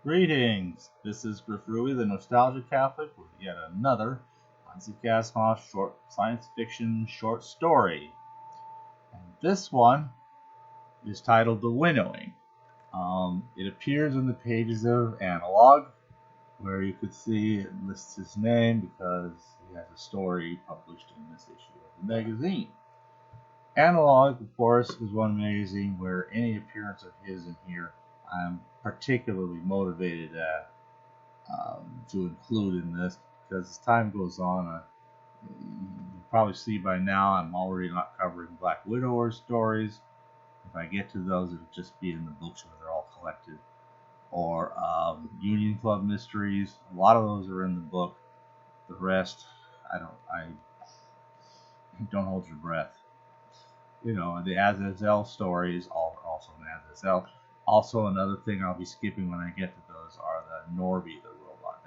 Greetings! This is Griff Rui, the Nostalgia Catholic, with yet another Isaac Asimov short science fiction short story. And this one is titled The Winnowing. It appears in the pages of Analog, where you could see it lists his name because he has a story published in this issue of the magazine. Analog, of course, is one magazine where any appearance of his in here I'm particularly motivated to include in this because as time goes on, you probably see by now I'm already not covering Black Widower stories. If I get to those, it'll just be in the books where they're all collected. Or Union Club mysteries. A lot of those are in the book. The rest, I don't hold your breath. You know, the Azazel stories are also in Azazel. Also, another thing I'll be skipping when I get to those are the Norby, the robot.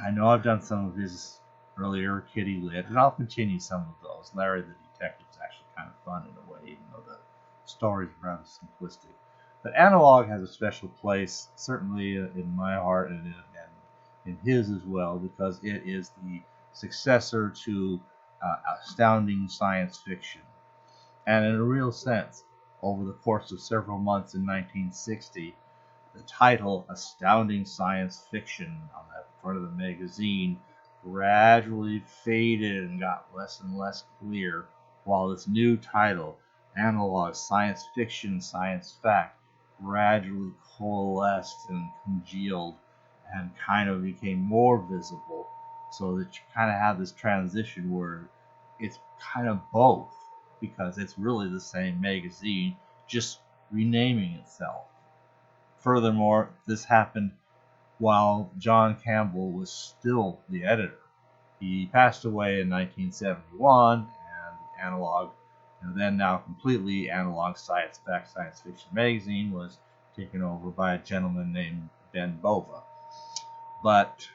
I know I've done some of his earlier Kitty Lit, and I'll continue some of those. Larry the Detective is actually kind of fun in a way, even though the story is rather simplistic. But Analog has a special place, certainly in my heart and in his as well, because it is the successor to astounding science fiction. And in a real sense, over the course of several months in 1960, the title Astounding Science Fiction on the front of the magazine gradually faded and got less and less clear, while this new title, Analog Science Fiction, Science Fact, gradually coalesced and congealed and kind of became more visible, so that you kind of have this transition where it's kind of both, because it's really the same magazine, just renaming itself. Furthermore, this happened while John Campbell was still the editor. He passed away in 1971, and Analog, and then now completely Analog Science Fact Science Fiction magazine, was taken over by a gentleman named Ben Bova. But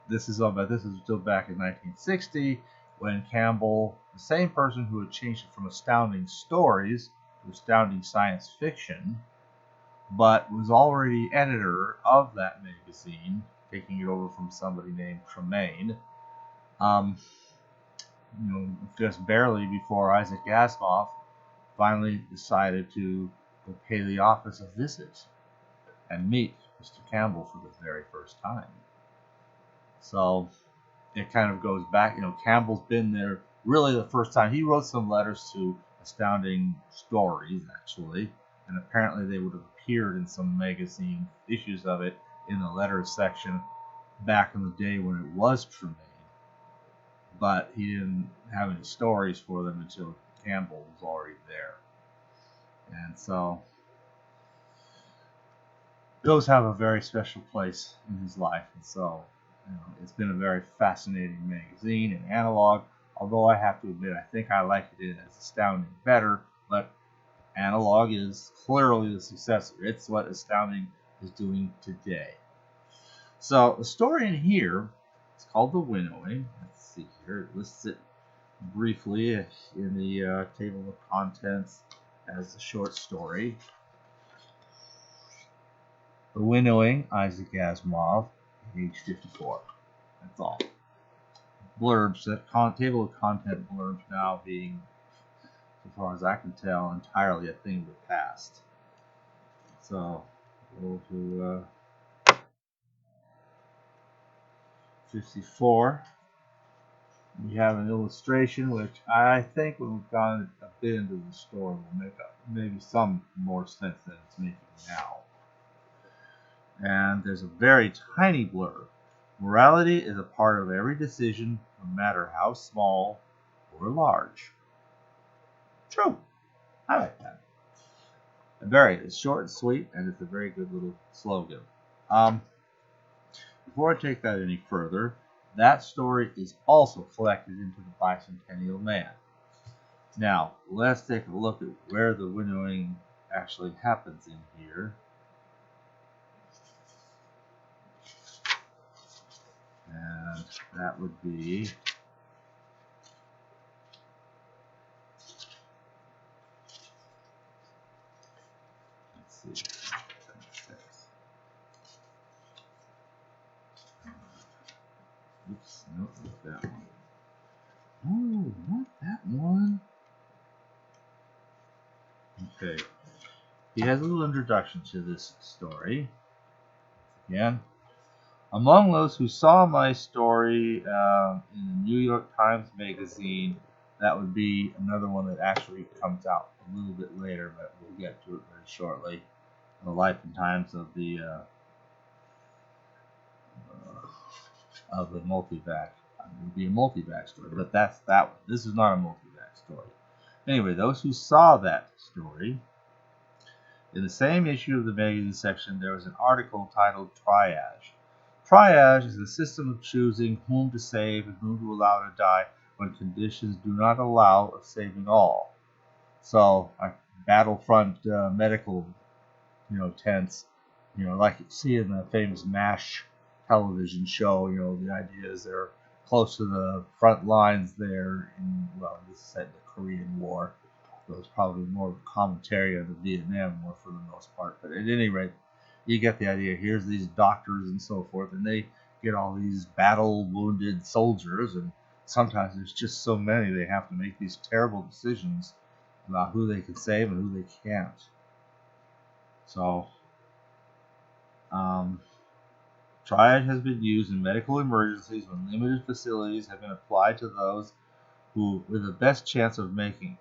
this is still back in 1960, when Campbell, the same person who had changed it from Astounding Stories to Astounding Science Fiction, but was already editor of that magazine, taking it over from somebody named Tremaine. Just barely before Isaac Asimov finally decided to go pay the office a visit and meet Mr. Campbell for the very first time. So it kind of goes back, Campbell's been there really the first time. He wrote some letters to Astounding Stories, actually, and apparently they would have appeared in some magazine issues of it in the letters section back in the day when it was Tremaine. But he didn't have any stories for them until Campbell was already there. And so those have a very special place in his life. And so it's been a very fascinating magazine and Analog, although I have to admit I think I liked it as Astounding better, but Analog is clearly the successor. It's what Astounding is doing today. So the story in here is called The Winnowing. Let's see here. It lists it briefly in the table of contents as a short story. The Winnowing, Isaac Asimov, age 54. That's all. Blurbs, that table of content blurbs now being, so far as I can tell, entirely a thing of the past. So, go to 54. We have an illustration which I think when we've gone a bit into the story will make maybe some more sense than it's making now. And there's a very tiny blurb. Morality is a part of every decision, no matter how small or large. True. I like that. It's short and sweet, and it's a very good little slogan. Before I take that any further, that story is also collected into the Bicentennial Man. Now, let's take a look at where the winnowing actually happens in here. And that would be let's see. Okay. He has a little introduction to this story. Again, among those who saw my story in the New York Times Magazine, that would be another one that actually comes out a little bit later, but we'll get to it very shortly. The life and times of the multivac. It would be a multivac story, but that's that one. This is not a multivac story. Anyway, those who saw that story, in the same issue of the magazine section, there was an article titled Triage. Triage is a system of choosing whom to save and whom to allow to die when conditions do not allow of saving all. So, battlefront medical, tents, like you see in the famous MASH television show. The idea is they're close to the front lines there this is set in the Korean War. So it's probably more commentary on the Vietnam War for the most part. But at any rate, you get the idea. Here's these doctors and so forth, and they get all these battle-wounded soldiers, and sometimes there's just so many they have to make these terrible decisions about who they can save and who they can't. So, triage has been used in medical emergencies when limited facilities have been applied to those who have the best chance of making it.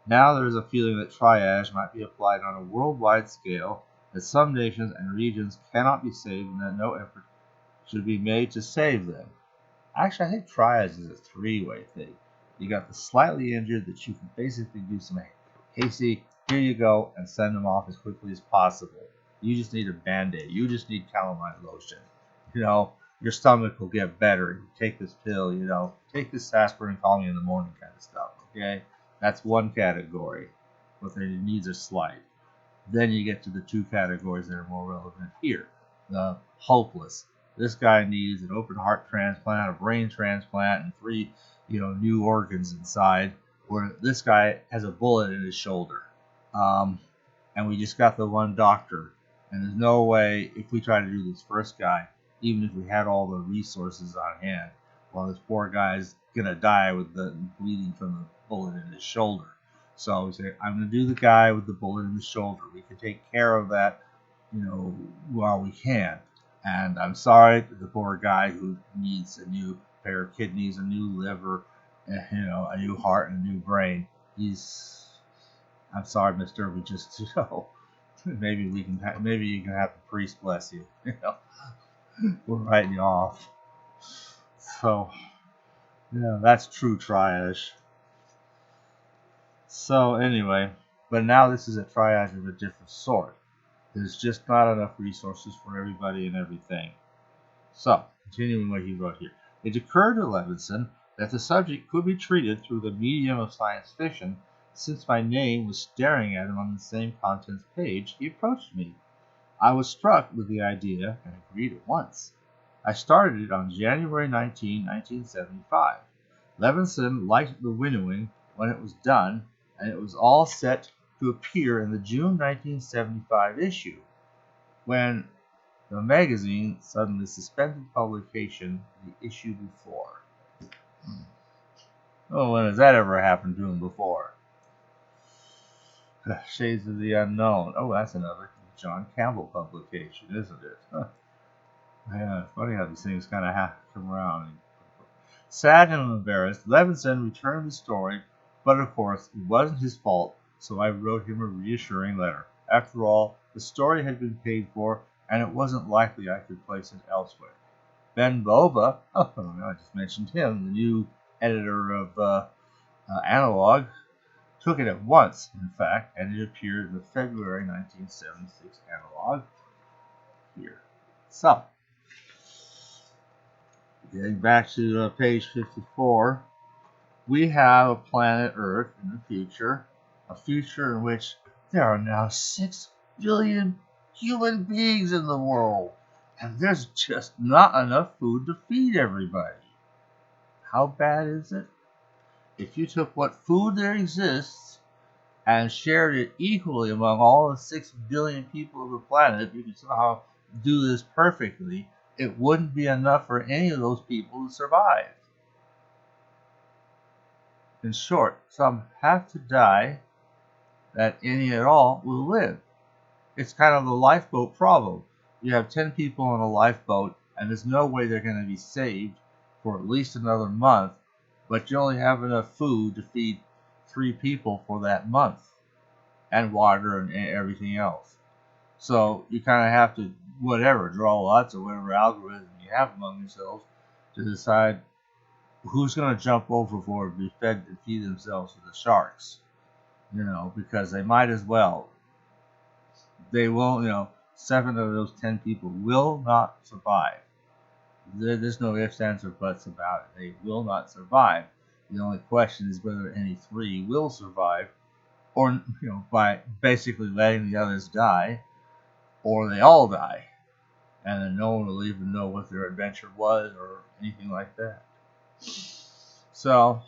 Now there is a feeling that triage might be applied on a worldwide scale, that some nations and regions cannot be saved and that no effort should be made to save them. Actually, I think triage is a three-way thing. You got the slightly injured that you can basically do some, Casey, here you go, and send them off as quickly as possible. You just need a Band-Aid. You just need calamine lotion. Your stomach will get better. You take this pill, take this aspirin and call me in the morning kind of stuff, okay? That's one category, but their needs are slight. Then you get to the two categories that are more relevant here. The hopeless. This guy needs an open heart transplant, a brain transplant, and 3, new organs inside, where this guy has a bullet in his shoulder. And we just got the one doctor. And there's no way, if we try to do this first guy, even if we had all the resources on hand, well, this poor guy's going to die with the bleeding from the bullet in his shoulder. So we say, I'm going to do the guy with the bullet in the shoulder. We can take care of that, while we can. And I'm sorry to the poor guy who needs a new pair of kidneys, a new liver, a new heart, and a new brain. I'm sorry, mister, we just, maybe you can have the priest bless you, We're writing you off. So, that's true triage. So anyway, but now this is a triage of a different sort. There's just not enough resources for everybody and everything. So, continuing what he wrote here. It occurred to Levinson that the subject could be treated through the medium of science fiction. Since my name was staring at him on the same contents page, he approached me. I was struck with the idea and agreed at once. I started it on January 19, 1975. Levinson liked the Winnowing when it was done, and it was all set to appear in the June 1975 issue, when the magazine suddenly suspended publication the issue before. Oh, when has that ever happened to him before? Shades of the Unknown. Oh, that's another John Campbell publication, isn't it? Huh. Yeah, it's funny how these things kind of have to come around. Sad and embarrassed, Levinson returned the story, but of course, it wasn't his fault, so I wrote him a reassuring letter. After all, the story had been paid for, and it wasn't likely I could place it elsewhere. Ben Bova, I just mentioned him, the new editor of Analog, took it at once, in fact, and it appeared in the February 1976 Analog here. So, getting back to page 54, we have a planet Earth in the future, a future in which there are now 6 billion human beings in the world, and there's just not enough food to feed everybody. How bad is it? If you took what food there exists and shared it equally among all the 6 billion people of the planet, you could somehow do this perfectly, it wouldn't be enough for any of those people to survive. In short, some have to die that any at all will live. It's kind of the lifeboat problem. You have 10 people on a lifeboat, and there's no way they're going to be saved for at least another month, but you only have enough food to feed 3 people for that month, and water and everything else. So you kind of have to, draw lots or whatever algorithm you have among yourselves to decide who's going to jump overboard and be fed and feed themselves to the sharks. Because they might as well. They will, 7 of those 10 people will not survive. There's no ifs, ands, or buts about it. They will not survive. The only question is whether any 3 will survive, or, by basically letting the others die, or they all die. And then no one will even know what their adventure was or anything like that. So,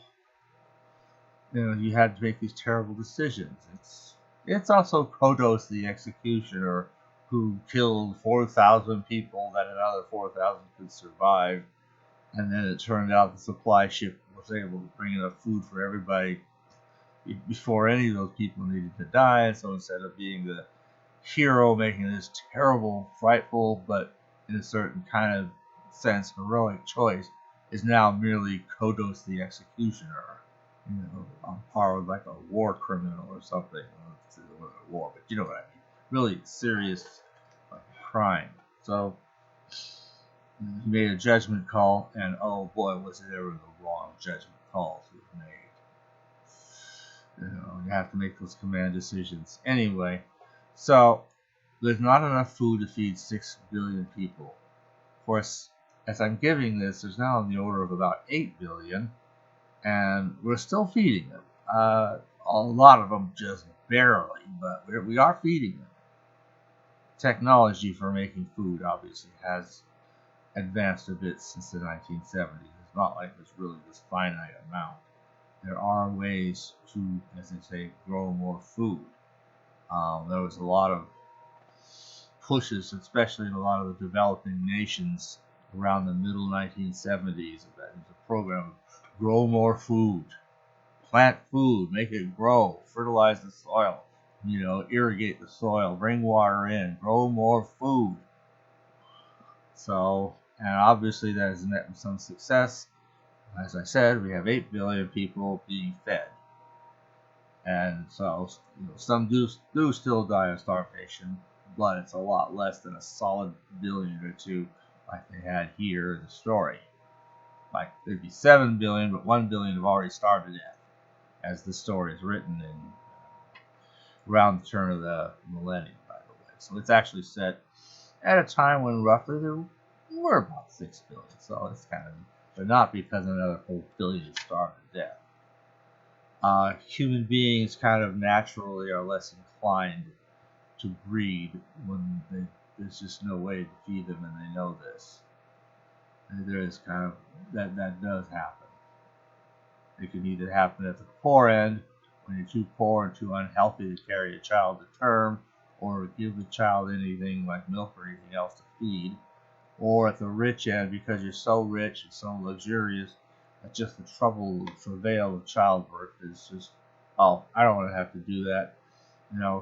you had to make these terrible decisions. It's also Kodos the executioner who killed 4,000 people that another 4,000 could survive. And then it turned out the supply ship was able to bring enough food for everybody before any of those people needed to die. And so instead of being the hero making this terrible, frightful, but in a certain kind of sense heroic choice, is now merely Kodos the executioner. On par with like a war criminal or something. War, but you know what I mean. Really serious crime. So he made a judgment call, and oh boy, was it ever the wrong judgment calls he made. You have to make those command decisions. Anyway, so there's not enough food to feed 6 billion people. Of course, as I'm giving this, there's now on the order of about 8 billion, and we're still feeding them. A lot of them just barely, but we are feeding them. Technology for making food obviously has advanced a bit since the 1970s. It's not like there's really this finite amount. There are ways to, as they say, grow more food. There was a lot of pushes, especially in a lot of the developing nations around the middle 1970s. That was a program of grow more food, plant food, make it grow, fertilize the soil, irrigate the soil, bring water in, grow more food. So, and obviously that has met with some success. As I said, we have 8 billion people being fed. And so, some do still die of starvation, but it's a lot less than a solid billion or 2 like they had here in the story. Like, there'd be 7 billion, but 1 billion have already starved to death, as the story is written in around the turn of the millennium, by the way. So it's actually set at a time when roughly there were about 6 billion. So it's kind of, but not because another whole billion starved to death. Human beings kind of naturally are less inclined to breed when there's just no way to feed them, and they know this. And there is kind of that does happen. It can either happen at the poor end, when you're too poor and too unhealthy to carry a child to term, or give the child anything like milk or anything else to feed, or at the rich end, because you're so rich and so luxurious that just the trouble, travail of childbirth is just, oh, I don't want to have to do that,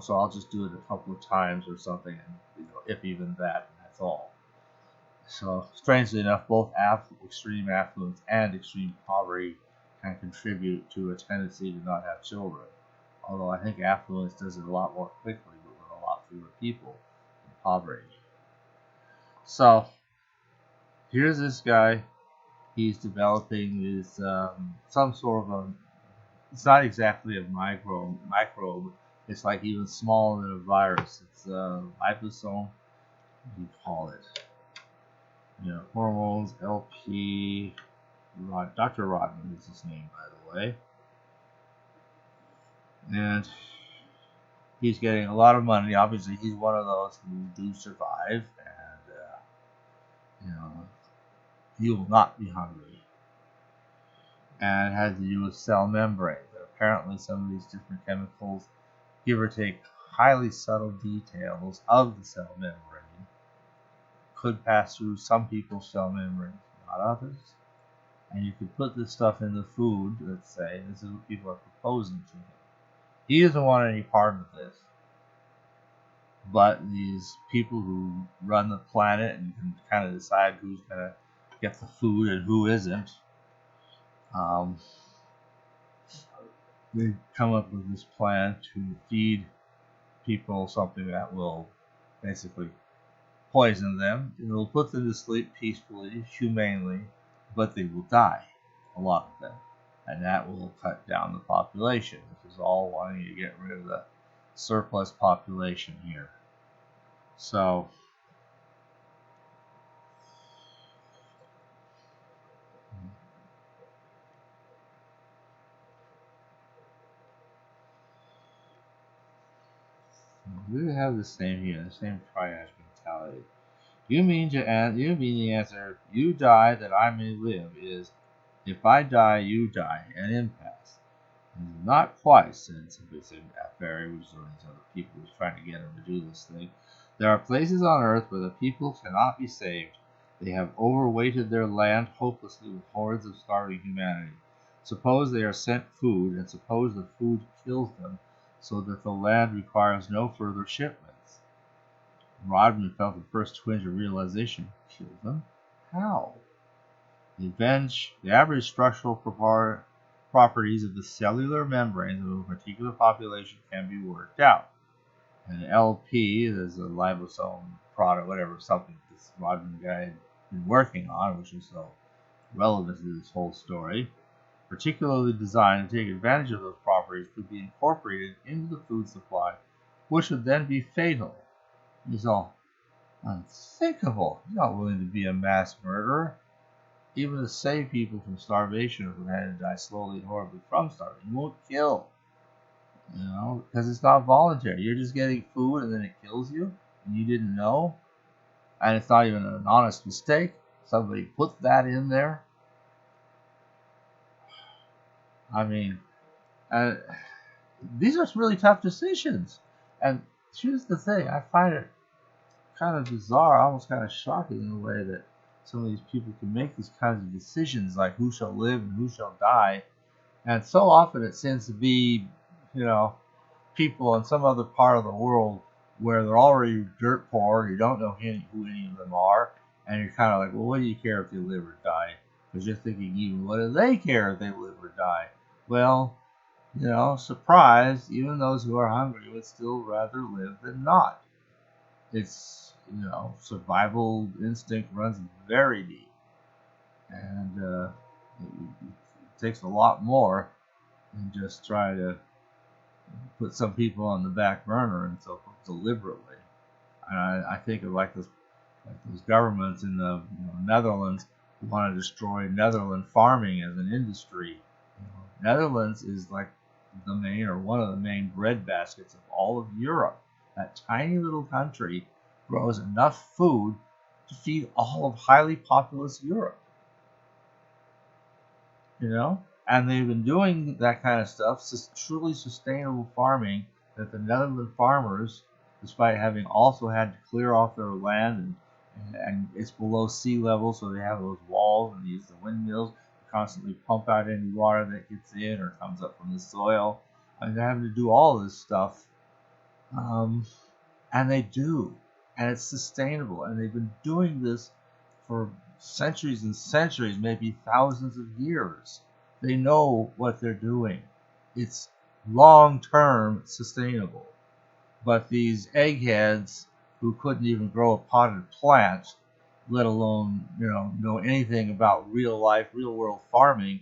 so I'll just do it a couple of times or something, and if even that, and that's all. So, strangely enough, both extreme affluence and extreme poverty can contribute to a tendency to not have children. Although I think affluence does it a lot more quickly, but with a lot fewer people in poverty. So, here's this guy. He's developing this some sort of a. It's not exactly a microbe. It's like even smaller than a virus. It's a liposome. What do you call it? Hormones, LP. Dr. Rodman is his name, by the way. And he's getting a lot of money. Obviously, he's one of those who do survive, and he will not be hungry. And it has to do with cell membrane. But apparently, some of these different chemicals, give or take highly subtle details of the cell membrane, could pass through some people's cell membranes, not others. and you could put this stuff in the food, let's say, this is what people are proposing to him. He doesn't want any part of this. But these people who run the planet and can kind of decide who's going to get the food and who isn't, um, they come up with this plan to feed people something that will basically poison them. It will put them to sleep peacefully, humanely, but they will die, a lot of them. And that will cut down the population. This is all wanting to get rid of the surplus population here. So, we have the same here, the same triage mentality. You mean the answer, you die that I may live, is if I die, you die, an impasse. Not quite, said Barry, which is one of these other people who's trying to get him to do this thing. There are places on Earth where the people cannot be saved. They have overweighted their land hopelessly with hordes of starving humanity. Suppose they are sent food, and suppose the food kills them, so that the land requires no further shipments. Rodman felt the first twinge of realization. Kill them? How? The average structural properties of the cellular membranes of a particular population can be worked out. And LP is a libosome product, whatever, something this Rodman guy had been working on, which is so relevant to this whole story, particularly designed to take advantage of those properties, could be incorporated into the food supply, which would then be fatal. He's all unthinkable. He's not willing to be a mass murderer, even to save people from starvation or from having to die slowly and horribly from starving. He won't kill, because it's not voluntary. You're just getting food and then it kills you, and you didn't know, and it's not even an honest mistake. Somebody put that in there. I mean, these are really tough decisions. And here's the thing, I find it kind of bizarre, almost kind of shocking in a way that some of these people can make these kinds of decisions, like who shall live and who shall die. And so often it seems to be, people in some other part of the world where they're already dirt poor, you don't know who any of them are, and you're kind of like, well, what do you care if they live or die? Because you're thinking, even what do they care if they live or die? Well, surprise, even those who are hungry would still rather live than not. It's, survival instinct runs very deep. And it takes a lot more than just try to put some people on the back burner and so deliberately. And I think of those governments in the Netherlands who want to destroy Netherland farming as an industry. Netherlands is like the main or one of the main bread baskets of all of Europe. That tiny little country grows enough food to feed all of highly populous Europe. And they've been doing that kind of stuff, truly sustainable farming, that the Netherlands farmers, despite having also had to clear off their land, and it's below sea level, so they have those walls and they use the windmills to constantly pump out any water that gets in or comes up from the soil. They're having to do all this stuff, and they do, and it's sustainable, and they've been doing this for centuries and centuries, maybe thousands of years. They know what they're doing. It's long-term sustainable. But these eggheads who couldn't even grow a potted plant, let alone know anything about real life, real world farming,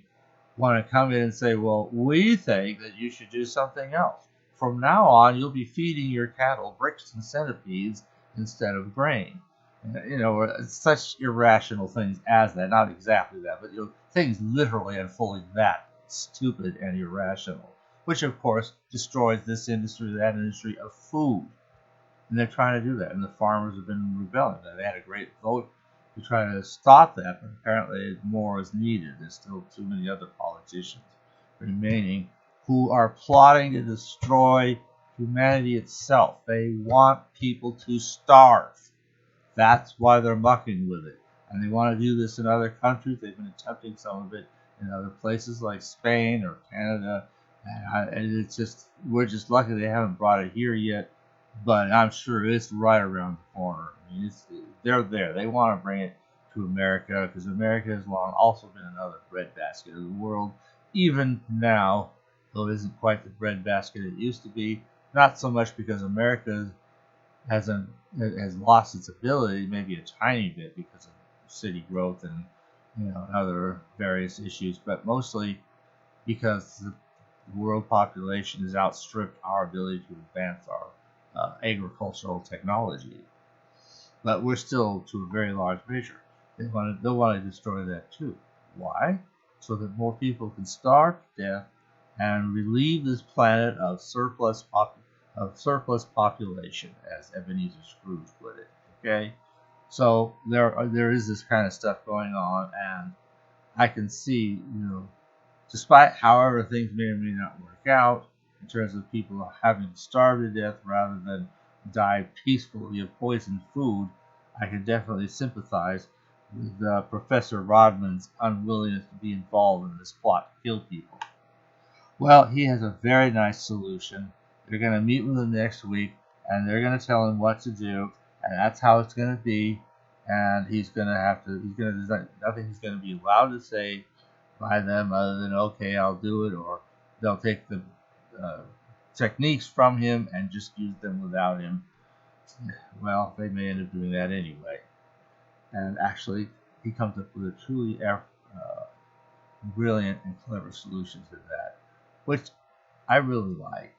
want to come in and say, well, we think that you should do something else. From now on, you'll be feeding your cattle bricks and centipedes instead of grain. Such irrational things as that. Not exactly that, but things literally and fully that stupid and irrational. Which, of course, destroys this industry, that industry of food. And they're trying to do that. And the farmers have been rebelling. They had a great vote to try to stop that, but apparently more is needed. There's still too many other politicians remaining who are plotting to destroy humanity itself. They want people to starve. That's why they're mucking with it. and they want to do this in other countries. They've been attempting some of it in other places like Spain or Canada, and it's just we're just lucky they haven't brought it here yet. But I'm sure it's right around the corner. I mean, they're there. They want to bring it to America because America has long also been another breadbasket of the world. Even now, though it isn't quite the breadbasket it used to be, not so much because America has lost its ability, maybe a tiny bit because of city growth and other various issues, but mostly because the world population has outstripped our ability to advance our agricultural technology. But we're still, to a very large measure, they'll want to destroy that too. Why? So that more people can starve to death and relieve this planet of surplus population, as Ebenezer Scrooge put it. Okay, so there is this kind of stuff going on, and I can see, despite however things may or may not work out in terms of people having to starve to death rather than die peacefully of poisoned food, I can definitely sympathize with Professor Rodman's unwillingness to be involved in this plot to kill people. Well, he has a very nice solution. They're going to meet with him next week, and they're going to tell him what to do, and that's how it's going to be. And he's going to design nothing he's going to be allowed to say by them other than, okay, I'll do it, or they'll take the techniques from him and just use them without him. Well, they may end up doing that anyway. And actually, he comes up with a truly brilliant and clever solution to that, which I really like.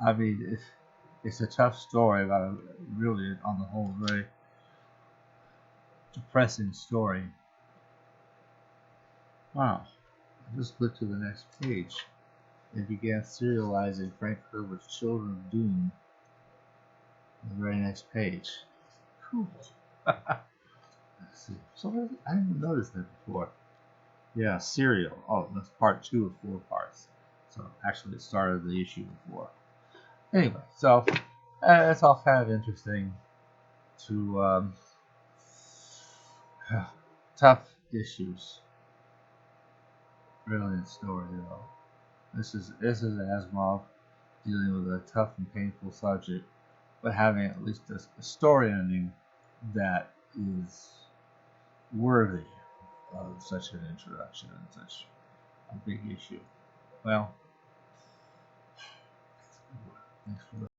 I mean, it's a tough story about a really, on the whole, very depressing story. Wow. Just click to the next page. They began serializing Frank Herbert's Children of Doom on the very next page. Cool. Let's see. So I haven't noticed that before. Yeah, serial. Oh, that's part 2 of 4 parts. So actually, it started the issue before. Anyway, so it's all kind of interesting to tough issues. Brilliant story, though. This is Asimov dealing with a tough and painful subject, but having at least a story ending that is worthy of such an introduction and such a big issue. Well, thanks for